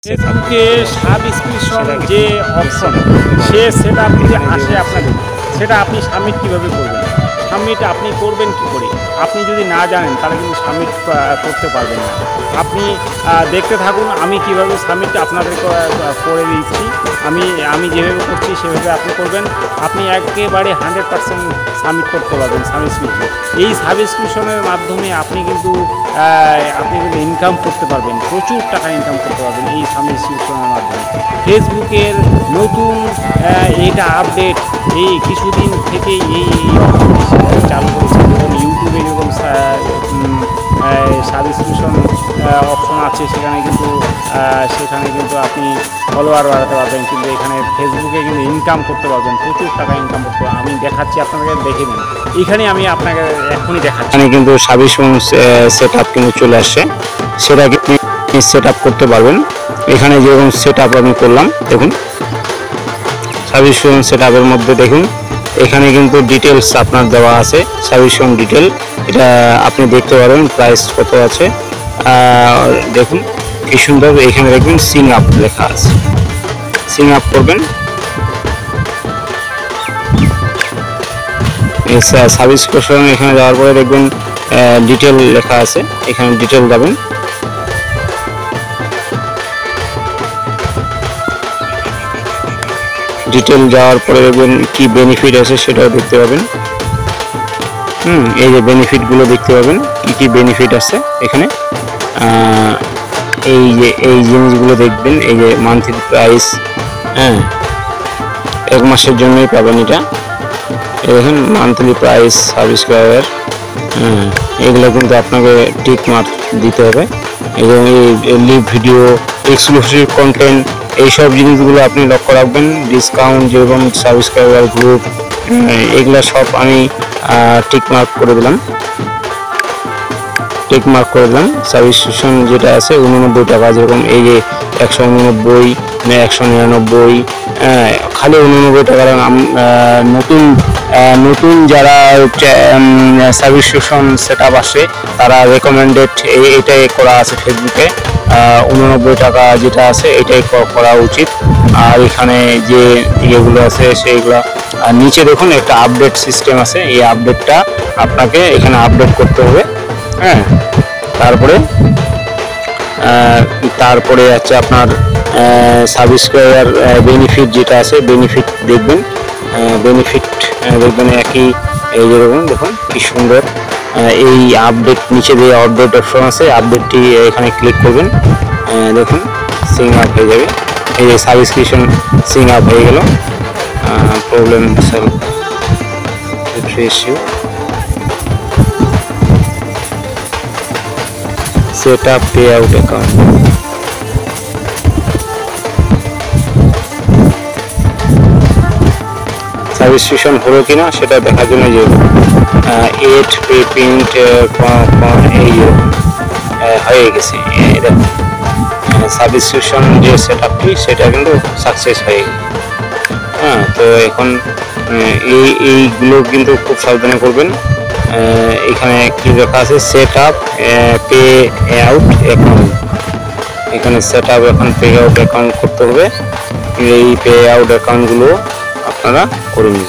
ফেসবুকে সাবস্ক্রিপশন যে অপশন সেটা যদি আসে আপনাদের, সেটা আপনি সাবমিট কীভাবে করবেন? সাবমিট আপনি করবেন কি করে? আপনি যদি না জানেন তাহলে কিন্তু সাবমিট করতে পারবেন না। আপনি দেখতে থাকুন আমি কিভাবে সাবমিট আপনাদেরকে করে দিচ্ছি। আমি যেভাবে করছি সেভাবে আপনি করবেন। আপনি একেবারে 100% সাবমিট করতে পারবেন সাবস্ক্রিপশন। এই সাবস্ক্রিপশনের মাধ্যমে আপনি কিন্তু ইনকাম করতে পারবেন, প্রচুর টাকা ইনকাম করতে পারবেন এই সাবস্ক্রিপশনের মাধ্যমে। ফেসবুকের নতুন এটা আপডেট এই কিছুদিন থেকেই এই চালু করেছে। যেমন ইউটিউবে যেরকম সাবস্ক্রিপশন অপশন আছে সেখানে কিন্তু আপনি ফলোয়ার বাড়াতে পারবেন, কিন্তু এখানে ফেসবুকে কিন্তু ইনকাম করতে পারবেন, প্রচুর টাকা ইনকাম করতে পারবেন। আমি দেখাচ্ছি আপনাকে, দেখে নেন। এখানে আমি আপনাকে এখনই দেখাচ্ছি। এখানে কিন্তু সাবস্ক্রিপশন সেট আপ কিন্তু চলে আসছে, সেটাকে সেট আপ করতে পারবেন। এখানে যেরকম সেট আপ আমি করলাম, দেখুন সাবস্ক্রিপশন সেট আপের মধ্যে দেখুন এখানে কিন্তু ডিটেলস আপনার দেওয়া আছে, সাবস্ক্রিপশন ডিটেল। এটা আপনি দেখতে পারবেন প্রাইস কত আছে। দেখুন কি সুন্দর, এখানে দেখবেন সিং আপ লেখা আছে, সিং আপ করবেন। সাবস্ক্রিপশন এখানে যাওয়ার পরে দেখবেন ডিটেল লেখা আছে, এখানে ডিটেল যাবেন। ডিটেল যাওয়ার পরে দেখবেন কি বেনিফিট আছে সেটাও দেখতে পাবেন। এই যে বেনিফিটগুলো দেখতে পাবেন, কি কি বেনিফিট আছে এখানে। এই জিনিসগুলো দেখবেন, এই যে মান্থলি প্রাইস, এক মাসের জন্যই পাবেন এটা। দেখুন মান্থলি প্রাইস, সাবস্ক্রাইবার, এগুলো কিন্তু আপনাকে টিক মার্ক দিতে হবে। এবং এই লিভ ভিডিও, এক্সক্লুসিভ কন্টেন্ট, এইসব জিনিসগুলো আপনি লক্ষ্য রাখবেন। ডিসকাউন্ট যেরকম সাবস্ক্রাইবার গ্রুপ, এগুলো সব আমি টিক মার্ক করে দিলাম। সাবস্ক্রিপশন যেটা আছে 89 টাকা, যেরকম এই যে 189, 199, খালি 89 টাকার নতুন যারা সাবস্ক্রিপশন সেট আপ আসে তারা রেকমেন্ডেড এটাই করা আছে ফেসবুকে। 89 টাকা যেটা আছে এটাই করা উচিত। আর এখানে যে ইয়েগুলো আছে সেইগুলো, আর নিচে দেখুন একটা আপডেট সিস্টেম আছে, এই আপডেটটা আপনাকে এখানে আপডেট করতে হবে। তারপরে আছে আপনার সাবস্ক্রাইবার বেনিফিট যেটা আছে, বেনিফিট দেখবেন। একই এই যেরকম দেখুন কি সুন্দর এই আপডেট, নিচে যে আপডেট অপশন আছে আপডেটটি এখানে ক্লিক করবেন। দেখুন সিং আপ হয়ে যাবে, এই যে সাবস্ক্রিপশন সিং আপ হয়ে গেল। Problem solve, refresh you, set up pay out account. Subscription হলো কিনা সেটা দেখার জন্য যে এড পে প্রিন্ট এই হয়ে গেছে, সাবস্ক্রিপশন যে সেট আপটি সেটা কিন্তু সাকসেস হয়ে গেল। তো এখন এইগুলো কিন্তু খুব সাবধানে করবেন। এখানে কি লেখা আছে, set up pay out account. এখানে সেট আপ এখন পে আউট অ্যাকাউন্ট করতে হবে। এই পে আউট অ্যাকাউন্টগুলো আপনারা করে নিন।